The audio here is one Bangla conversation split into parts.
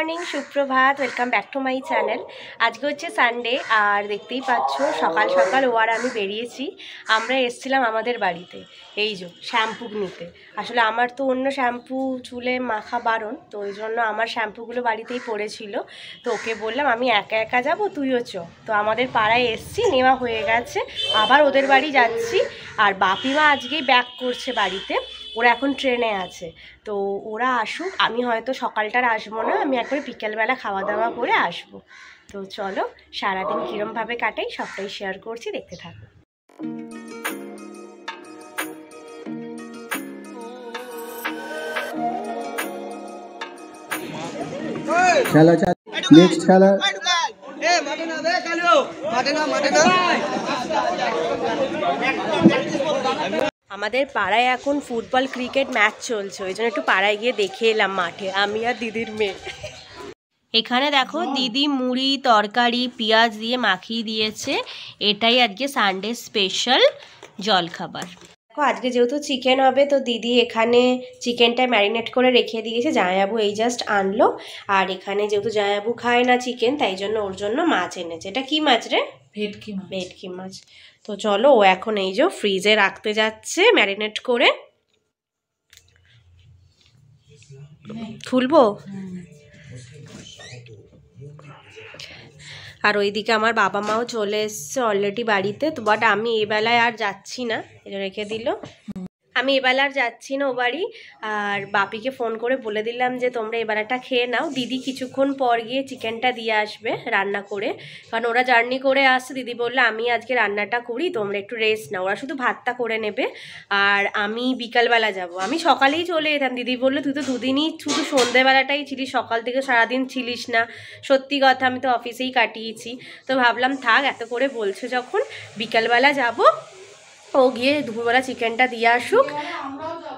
মর্নিং, সুপ্রভাত, welcome back to my channel. আজকে হচ্ছে সানডে আর দেখতেই পাচ্ছ সকাল সকাল ও আর আমি বেরিয়েছি। আমরা এসেছিলাম আমাদের বাড়িতে এই যে শ্যাম্পু নিতে। আসলে আমার তো অন্য শ্যাম্পু চুলে মাখা বারণ, তো ওই জন্য আমার শ্যাম্পুগুলো বাড়িতেই পড়েছিল। তো ওকে বললাম আমি একা একা যাবো, তুইও চ। তো আমাদের পাড়ায় এসছি, নেওয়া হয়ে গেছে, আবার ওদের বাড়ি যাচ্ছি। আর বাপিমা আজকেই ব্যাক করছে বাড়িতে, ওরা এখন ট্রেনে আছে। তো ওরা আসুক, আমি হয়তো সকালটার আসবো না, আমি একবারে বিকেলবেলা খাওয়া দাওয়া করে আসবো। তো চলো সারাদিন কীরমভাবে কাটাই সবটাই শেয়ার করছি, দেখতে থাকো। খেলা নেক্সট খেলা আমাদের পাড়ায় এখন ফুটবল ক্রিকেট ম্যাচ চলছে, ওই জন্য একটু পাড়ায় গিয়ে দেখে এলাম মাঠে, আমি আর দিদির মেয়ে। এখানে দেখো দিদি মুড়ি তরকারি পেঁয়াজ দিয়ে মাখিয়ে দিয়েছে, এটাই আজকে সানডে স্পেশাল জলখাবার। দেখো আজকে যেহেতু চিকেন হবে, তো দিদি এখানে চিকেনটা ম্যারিনেট করে রেখে দিয়েছে, জামাইবাবু এই জাস্ট আনলো। আর এখানে যেহেতু জামাইবাবু খায় না চিকেন, তাই জন্য ওর জন্য মাছ এনেছে। এটা কি মাছ রে? ভেটকি মাছ। তো চলো ও এখন এই যে ফ্রিজে রাখতে যাচ্ছে ম্যারিনেট করে। খুলবো? আর ওইদিকে আমার বাবা মাও চলে এসছে অলরেডি বাড়িতে। তো বাট আমি এবেলায় আর যাচ্ছি না, এটা রেখে দিল। আমি এবেলা আর যাচ্ছি না ও বাড়ি। আর বাপিকে ফোন করে বলে দিলাম যে তোমরা এবেলাটা খেয়ে নাও, দিদি কিছুক্ষণ পর গিয়ে চিকেনটা দিয়ে আসবে রান্না করে, কারণ ওরা জার্নি করে আসছে। দিদি বললো আমি আজকে রান্নাটা করি, তোমরা একটু রেস্ট নাও, ওরা শুধু ভাতটা করে নেবে। আর আমি বিকালবেলা যাব, আমি সকালেই চলে যেতাম। দিদি বললো তুই তো দুদিনই শুধু সন্ধ্যেবেলাটাই ছিলিস, সকাল থেকে সারাদিন ছিলিস না। সত্যি কথা, আমি তো অফিসেই কাটিয়েছি। তো ভাবলাম থাক, এত করে বলছো যখন, বিকালবেলা যাব, ও গিয়ে দুপুরবেলা চিকেনটা দিয়ে আসুক।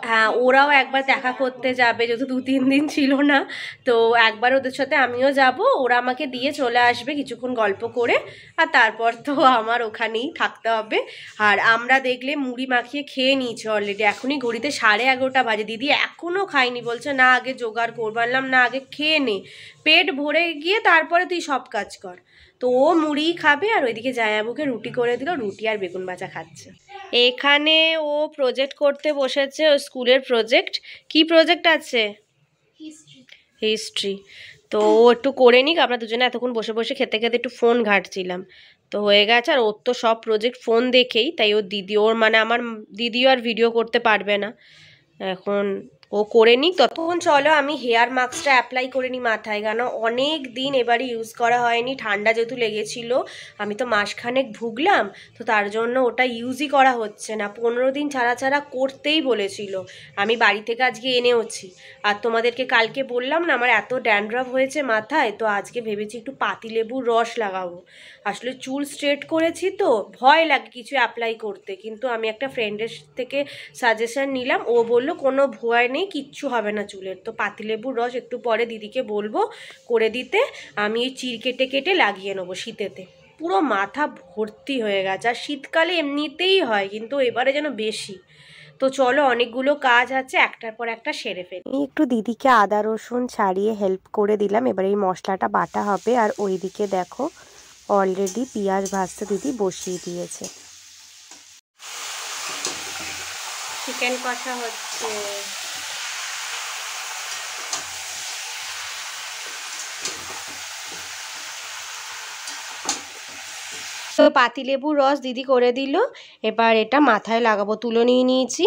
হ্যাঁ, ওরাও একবার দেখা করতে যাবে, যেহেতু 2-3 দিন ছিল না। তো একবার ওদের সাথে আমিও যাব, ওরা আমাকে দিয়ে চলে আসবে কিছুক্ষণ গল্প করে। আর তারপর তো আমার ওখানেই থাকতে হবে। আর আমরা দেখলে মুড়ি মাখিয়ে খেয়ে নিয়েছি অলরেডি, এখনই ঘড়িতে 11:30 বাজে। দিদি এখনও খাইনি, বলছে না আগে জোগাড় করবো। আনলাম না, আগে খেয়ে নে, পেট ভরে গিয়ে তারপরে তুই সব কাজ কর। তো ও মুড়ি খাবে, আর ওইদিকে জামাইবাবুকে রুটি করে দিল, রুটি আর বেগুন ভাজা খাচ্ছে। এখানে ও প্রজেক্ট করতে বসেছে, ও স্কুলের প্রজেক্ট। কি প্রজেক্ট আছে? হিস্ট্রি। তো ও একটু করে নিক, আমরা দুজনে এতক্ষণ বসে বসে খেতে খেতে একটু ফোন ঘাঁটছিলাম, তো হয়ে গেছে। আর ওর তো সব প্রজেক্ট ফোন দেখেই, তাই ওর দিদি, ওর মানে আমার দিদিও আর ভিডিও করতে পারবে না, এখন ও করে নিক। ততক্ষণ চলো আমি হেয়ার মাস্কটা অ্যাপ্লাই করে নিই মাথায়, কেন অনেক দিন এবারে ইউজ করা হয়নি। ঠান্ডা যেহেতু লেগেছিল, আমি তো মাসখানেক ভুগলাম, তো তার জন্য ওটা ইউজই করা হচ্ছে না। 15 দিন ছাড়া ছাড়া করতেই বলেছিল, আমি বাড়ি থেকে আজকে এনেওছি। আর তোমাদেরকে কালকে বললাম না আমার এত ড্যান্ড্রাফ হয়েছে মাথায়, তো আজকে ভেবেছি একটু পাতিলেবুর রস লাগাবো। আসলে চুল স্ট্রেট করেছি তো ভয় লাগে কিছু অ্যাপ্লাই করতে, কিন্তু আমি একটা ফ্রেন্ডের থেকে সাজেশন নিলাম, ও বললো কোনো ভয় নেই, কিচ্ছু হবে না চুলের। তো পাতিলেবুর রস একটু পরে দিদিকে বলবো করে দিতে, আমি এই চির কেটে কেটে লাগিয়ে নেবো শীতেতে। পুরো মাথা ভর্তি হয়ে গেছে, আর শীতকালে এমনিতেই হয়, কিন্তু এবারে যেন বেশি। তো চলো অনেকগুলো কাজ আছে, একটার পর একটা সেরে ফেলি। আমি একটু দিদিকে আদা রসুন ছাড়িয়ে হেল্প করে দিলাম, এবার এই মশলাটা বাটা হবে। আর ওইদিকে দেখো অলরেডি পেঁয়াজ ভাজতে দিদি বসিয়ে দিয়েছে। চিকেন কষা হচ্ছে। তো পাতিলেবুর রস দিদি করে দিল, এবার এটা মাথায় লাগাবো। তুলো নিয়ে নিয়েছি।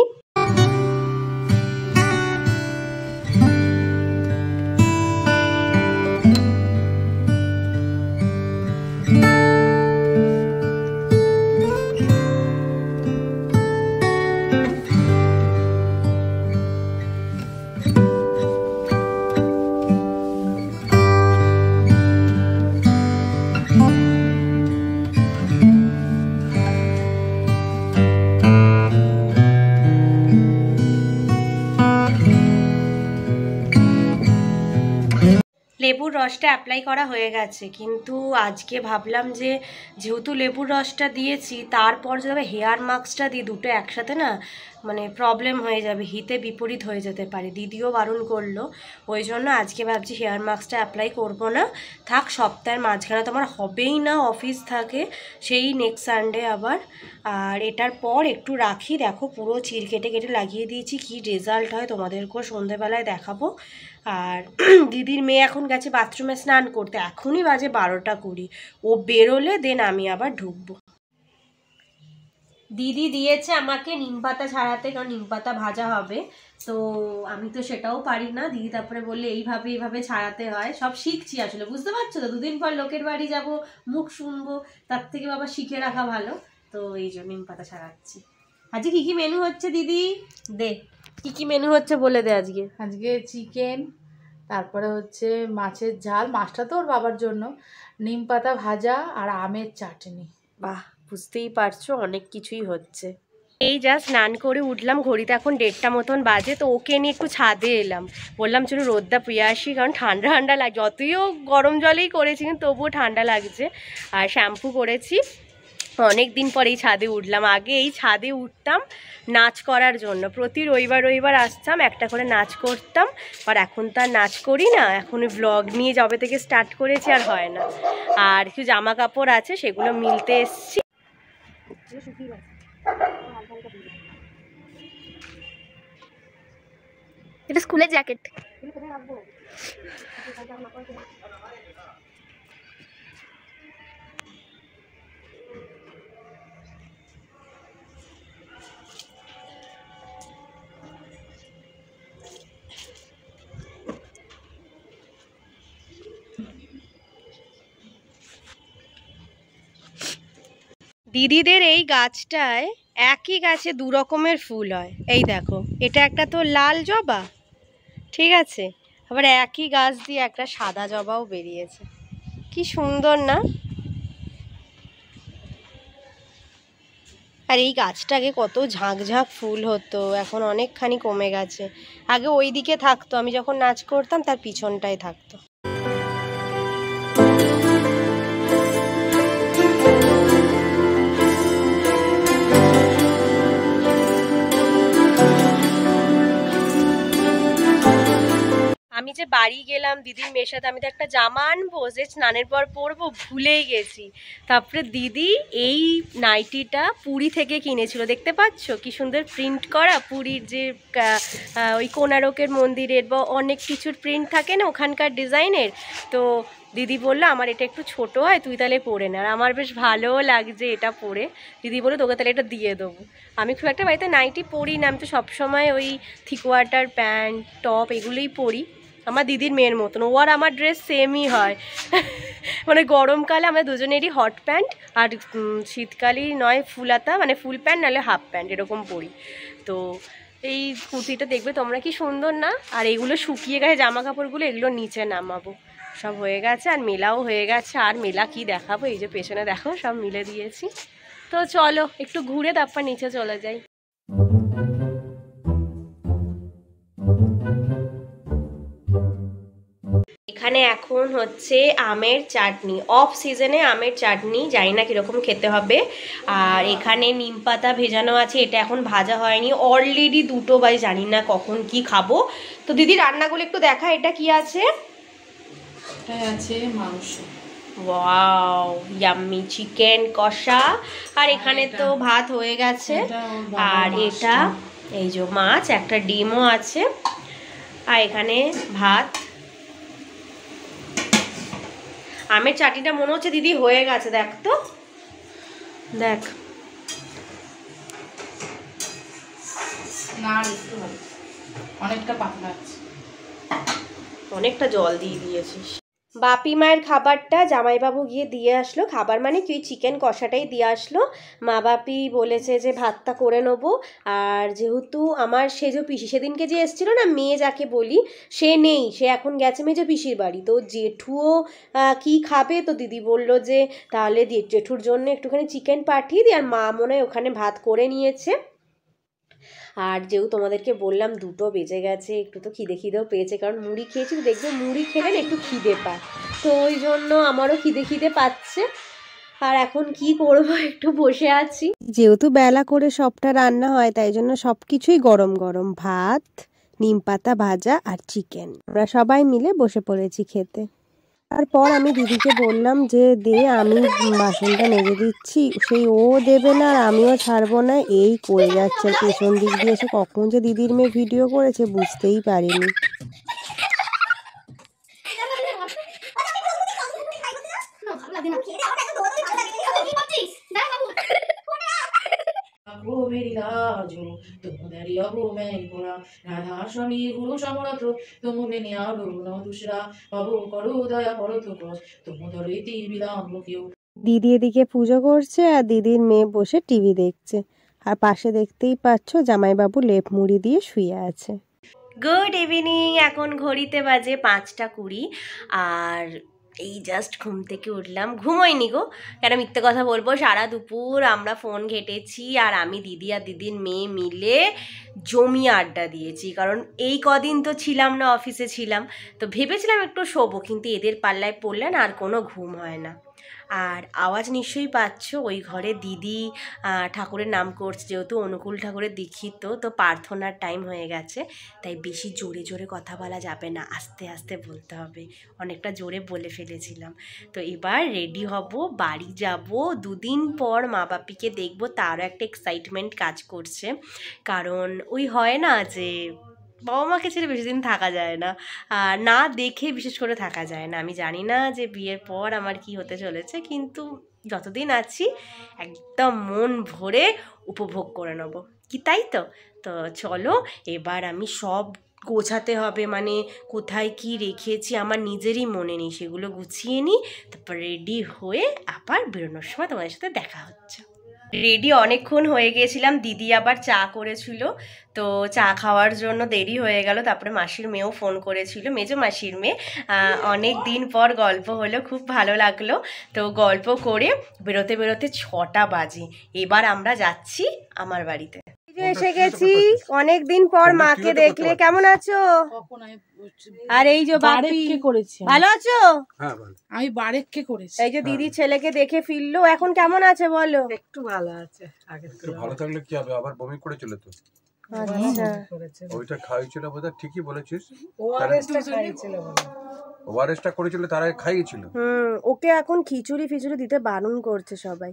লেবুর রসটা অ্যাপ্লাই করা হয়ে গেছে, কিন্তু আজকে ভাবলাম যে যেহেতু লেবুর রসটা দিয়েছি তারপর যদি হেয়ার মাস্কটা দিই দুটো একসাথে না মানে প্রবলেম হয়ে যাবে, হিতে বিপরীত হয়ে যেতে পারে। দিদিও বারণ করলো, ওই জন্য আজকে ভাবছি হেয়ার মাস্কটা অ্যাপ্লাই করবো না, থাক সপ্তাহের মাঝখানে তোমার হবেই না, অফিস থাকে সেই নেক্সট সানডে আবার। আর এটার পর একটু রাখি, দেখো পুরো চির কেটে কেটে লাগিয়ে দিয়েছি, কি রেজাল্ট হয় তোমাদেরকেও সন্ধেবেলায় দেখাবো। আর দিদির মেয়ে এখন গেছে বাথরুমে স্নান করতে, এখনই বাজে 12টা 20, ও বেরোলে দেন আমি আবার ঢুকবো। দিদি দিয়েছে আমাকে নিম পাতা ছাড়াতে, কারণ নিম পাতা ভাজা হবে, তো আমি তো সেটাও পারি না। দিদি তারপরে বললে এইভাবে ছাড়াতে হয়, সব শিখছি আসলে, বুঝতে পারছো তো, দুদিন পর লোকের বাড়ি যাব, মুখ শুনবো, তার থেকে বাবা শিখে রাখা ভালো। তো এই জন্য নিম পাতা ছাড়াচ্ছি। আজকে কি কি মেনু হচ্ছে দিদি? দে, কি কি মেনু হচ্ছে বলে দে। আজকে চিকেন, তারপরে হচ্ছে মাছের ঝাল, মাছটা তো ওর বাবার জন্য, নিম পাতা ভাজা আর আমের চাটনি। বাহ, বুঝতেই পারছো অনেক কিছুই হচ্ছে। এই যা স্নান করে উঠলাম, ঘড়িতে এখন 1:30 মতন বাজে, তো ওকে নিয়ে একটু ছাদে এলাম, বললাম চলো রোদটা পুয়ে আসি, কারণ ঠান্ডা ঠান্ডা লাগে, যতইও গরম জলেই করেছি কিন্তু তবুও ঠান্ডা লাগছে। আর শ্যাম্পু করেছি, অনেক দিন পর এই ছাদে উঠলাম। আগে এই ছাদে উঠতাম নাচ করার জন্য, প্রতি রবিবার আসতাম, একটা করে নাচ করতাম, আর এখন তো আর নাচ করি না, এখন ব্লগ নিয়ে যবে থেকে স্টার্ট করেছি আর হয় না। আর কিছু জামা কাপড় আছে সেগুলো মিলতে এসছি। এটা স্কুলের জ্যাকেট। দিদিদের এই গাছটায় একই গাছে 2 রকমের ফুল হয়, এই দেখো এটা একটা তো লাল জবা, ঠিক আছে, আবার একই গাছ দিয়ে একটা সাদা জবাও বেরিয়েছে, কি সুন্দর না। আর এই গাছটা আগে কত ঝাঁক ফুল হতো, এখন অনেকখানি কমে গেছে। আগে ওই দিকে থাকতো, আমি যখন নাচ করতাম তার পিছনটায় থাকতো। আমি যে বাড়ি গেলাম দিদির মেয়ের সাথে, আমি তো একটা জামা আনবো যে স্নানের পর পরবো, ভুলেই গেছি। তারপরে দিদি এই নাইটিটা পুরী থেকে কিনেছিল, দেখতে পাচ্ছ কি সুন্দর প্রিন্ট করা, পুরীর যে ওই কোণারকের মন্দিরের বা অনেক কিছুর প্রিন্ট থাকে না ওখানকার ডিজাইনের। তো দিদি বললো আমার এটা একটু ছোট হয়, তুই তাহলে পরে নে, আর আমার বেশ ভালোও লাগছে এটা পরে। দিদি বললো তোকে তাহলে এটা দিয়ে দেবো। আমি খুব একটা বাড়িতে নাইটি পরি না, আমি তো সবসময় ওই থিকওয়াটার প্যান্ট টপ এগুলোই পরি। আমার দিদির মেয়ের মতন, ও আর আমার ড্রেস সেমই হয় মানে গরমকালে আমাদের দুজনেরই হট প্যান্ট, আর শীতকালেই নয় ফুলাতা মানে ফুল প্যান্ট নাহলে হাফ প্যান্ট এরকম পরি। তো এই কুর্তিটা দেখবে তোমরা কি সুন্দর না। আর এগুলো শুকিয়ে গেছে জামা কাপড়গুলো, এগুলো নিচে নামাবো, সব হয়ে গেছে। আর মেলাও হয়ে গেছে, আর মেলা কি দেখাবো, এই যে পেছনে দেখো সব মিলে দিয়েছি। তো চলো একটু ঘুরে তারপর নিচে চলে যাই। এখানে এখন হচ্ছে আমের চাটনি, অফ সিজনে আমের চাটনি, জানি না কীরকম খেতে হবে। আর এখানে নিম পাতা ভেজানো আছে, এটা এখন ভাজা হয়নি, অলরেডি 2টো বাজে, জানি না কখন কি খাবো। তো দিদি রান্নাগুলো একটু দেখা, এটা কি আছে? আছে মাংস, ওয়াও ইয়াম্মি চিকেন কষা। আর এখানে তো ভাত হয়ে গেছে, আর এটা এই যে মাছ, একটা ডিমও আছে, আর এখানে ভাত। আমের চাটনিটা মনে হচ্ছে দিদি হয়ে গেছে, দেখ তো, দেখ না একটু অনেকটা পাতলা আছে, অনেকটা জল দিয়ে দিয়েছিস। বাপি মায়ের খাবারটা জামাইবাবু গিয়ে দিয়ে আসলো, খাবার মানে কি চিকেন কষাটাই দিয়ে আসলো। মা বাপি বলেছে যে ভাতটা করে নেবো। আর যেহেতু আমার সেজো পিসি সেদিনকে যে এসেছিলো না, মেয়ে যাকে বলি, সে নেই, সে এখন গেছে মেজো পিসির বাড়ি। তো জেঠুও কি খাবে, তো দিদি বললো যে তাহলে জেঠুর জন্য একটুখানি চিকেন পাঠিয়ে দিই, আর মা মনে হয় ওখানে ভাত করে নিয়েছে। আর যেহেতু তোমাদেরকে বললাম 2টো বেজে গেছে, একটু তো খিদেও পেয়েছে, কারণ মুড়ি খেয়েছি, দেখবে মুড়ি খেলে না একটু খিদে পায়, তো ওই জন্য আমারও খিদে পাচ্ছে। আর এখন কি করব, একটু বসে আছি। যেহেতু বেলা করে সবটা রান্না হয় তাই জন্য সব কিছুই গরম গরম, ভাত, নিম পাতা ভাজা আর চিকেন। আমরা সবাই মিলে বসে পড়েছি খেতে। তারপর আমি দিদিকে বললাম যে দে, আমি বাসনটা মেজে দিচ্ছি, সেই ও দেবে না আর আমিও ছাড়বো না, এই করে যাচ্ছে। আর পেছন দিক দিয়ে এসে কখন যে দিদির মেয়ে ভিডিও করেছে বুঝতেই পারিনি। দিদি এদিকে পুজো করছে আর দিদির মেয়ে বসে টিভি দেখছে, আর পাশে দেখতেই পাচ্ছ জামাইবাবু লেপ মুড়ি দিয়ে শুয়ে আছে। গুড ইভিনিং, এখন ঘড়িতে বাজে 5টা 20, আর এই জাস্ট ঘুম থেকে উঠলাম। ঘুমোইনি গো, কেন মিথ্যে কথা বলবো, সারা দুপুর আমরা ফোন ঘেটেছি আর আমি দিদি আর দিদির মেয়ে মিলে জমিয়ে আড্ডা দিয়েছি, কারণ এই কদিন তো ছিলাম না, অফিসে ছিলাম, তো ভেবেছিলাম একটু শোবো, কিন্তু এদের পাল্লায় পড়লেন আর কোনো ঘুম হয় না। আর আওয়াজ নিশ্চয়ই পাচ্ছ, ওই ঘরে দিদি ঠাকুরের নাম করছে, যেহেতু অনুকূল ঠাকুরের দীক্ষিত, তো প্রার্থনার টাইম হয়ে গেছে, তাই বেশি জোরে জোরে কথা বলা যাবে না, আস্তে আস্তে বলতে হবে, অনেকটা জোরে বলে ফেলেছিলাম। তো এবার রেডি হব, বাড়ি যাব, 2 দিন পর মা বাপিকে দেখবো, তারও একটা এক্সাইটমেন্ট কাজ করছে, কারণ ওই হয় না যে বাবা মাকে ছেড়ে বেশি দিন থাকা যায় না, না দেখে বিশেষ করে থাকা যায় না। আমি জানি না যে বিয়ের পর আমার কি হতে চলেছে, কিন্তু যতদিন আছি একদম মন ভরে উপভোগ করে নেব, কি তাই তো? তো চলো এবার আমি সব গোছাতে হবে, মানে কোথায় কি রেখেছি আমার নিজেরই মনে নেই, সেগুলো গুছিয়ে নিই, তারপর রেডি হয়ে আবার বেরোনোর সময় তোমাদের সাথে দেখা হচ্ছে। রেডি অনেকক্ষণ হয়ে গিয়েছিলাম, দিদি আবার চা করেছিল, তো চা খাওয়ার জন্য দেরি হয়ে গেল। তারপরে মাসির মেয়েও ফোন করেছিল, মেজো মাসির মেয়ে, অনেক দিন পর গল্প হলো, খুব ভালো লাগলো। তো গল্প করে বেরোতে বেরোতে 6টা বাজে, এবার আমরা যাচ্ছি আমার বাড়িতে। এসে গেছি, অনেক দিন পর মাকে দেখলে, কেমন আছো? আর এই যে বাপি, ভালো আছো? আমি বারেককে করেছি। এই যে দিদি ছেলেকে দেখে ফিরলো, এখন কেমন আছে বলো? একটু ভালো আছে, আগে একটু ভালো থাকলে কি হবে, আবার বমি করেছিল তো। আচ্ছা, ওইটা খাইছিল বোধহয়, ঠিকই বলেছিস, ওআরএসটা খাইয়েছিল বলে। ওআরএসটা করেছিল, তার আগে খাইয়েছিল। ওকে এখন খিচুড়ি ফিচুড়ি দিতে বারণ করছে সবাই,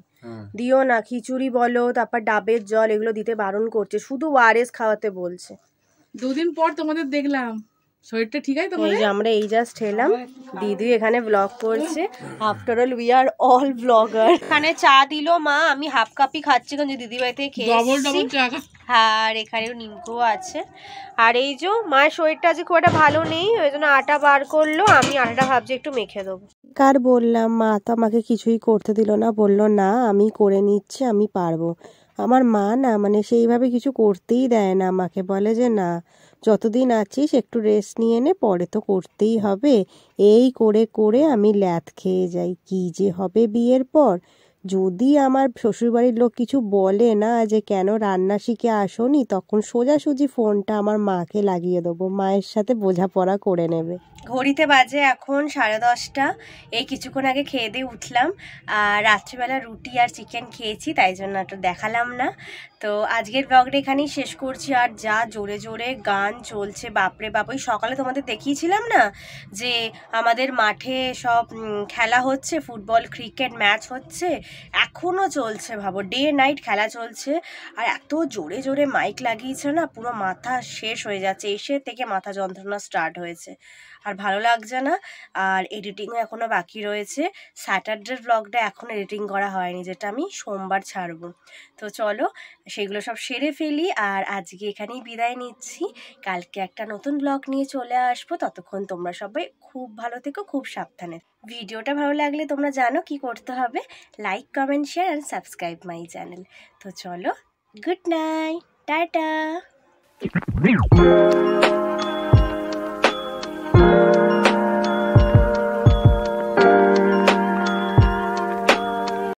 দিও না খিচুড়ি বলো, তারপর ডাবের জল এগুলো দিতে বারণ করছে, শুধু ওআরএস খাওয়াতে বলছে। 2 দিন পর তোমাদের দেখলাম, শরীরটা ঠিক আছে তোমাদের? এই যে আমরা এই জাস্ট এলাম, দিদি এখানে ব্লগ করছে, after all we are all blogger. এখানে চা দিলো মা, আমি হাফ কাপই খাচ্ছি কারণ যে দিদি বাড়িতে খেয়ে এসেছি, আর এখানেও নিমকো আছে। আর এই যে মায়ের শরীরটা আজ খুব একটা ভালো নেই, ওই জন্য আটা বার করলো, আমি আটাটা ভাবছি একটু মেখে দেবো। কার বললাম, মা তো আমাকে কিছুই করতে দিল না, বললো না আমি করে নিচ্ছি, আমি পারবো। আমার মা না মানে সেইভাবে কিছু করতেই দেয় না, আমাকে বলে যে না, যতদিন আছিস একটু রেস্ট নিয়ে নে, পরে তো করতেই হবে। এই করে করে আমি ল্যাথ খেয়ে যাই, কি যে হবে বিয়ের পর। যদি আমার শ্বশুরবাড়ির লোক কিছু বলে না যে কেন রান্না শিখে আসোনি, তখন সোজাসুজি ফোনটা আমার মাকে লাগিয়ে দেবো, মায়ের সাথে বোঝাপড়া করে নেবে। ঘড়িতে বাজে এখন 10:30, এই কিছুক্ষণ আগে খেয়ে দিয়ে উঠলাম, আর রাত্রিবেলা রুটি আর চিকেন খেয়েছি, তাই জন্য একটু দেখালাম না। তো আজকের ব্লগটা এখানেই শেষ করছি। আর যা জোরে জোরে গান চলছে বাপরে বাপ, ওই সকালে তোমাদের দেখিয়েছিলাম না যে আমাদের মাঠে সব খেলা হচ্ছে, ফুটবল ক্রিকেট ম্যাচ হচ্ছে, এখনও চলছে, ভাবো ডে নাইট খেলা চলছে, আর এত জোরে জোরে মাইক লাগিয়েছে না, পুরো মাথা শেষ হয়ে যাচ্ছে, এসে থেকে মাথা যন্ত্রণা স্টার্ট হয়েছে, আর ভালো লাগছে না। আর এডিটিংও এখনও বাকি রয়েছে, স্যাটারডের ব্লগটা এখন এডিটিং করা হয়নি, যেটা আমি সোমবার ছাড়বো। তো চলো সেগুলো সব সেরে ফেলি, আর আজকে এখানেই বিদায় নিচ্ছি, কালকে একটা নতুন ব্লগ নিয়ে চলে আসবো। ততক্ষণ তোমরা সবাই খুব ভালো থেকো, খুব সাবধানে। ভিডিওটা ভালো লাগলে তোমরা জানো কি করতে হবে, like comment share and subscribe my channel. তো চলো, গুড নাইট, টাটা।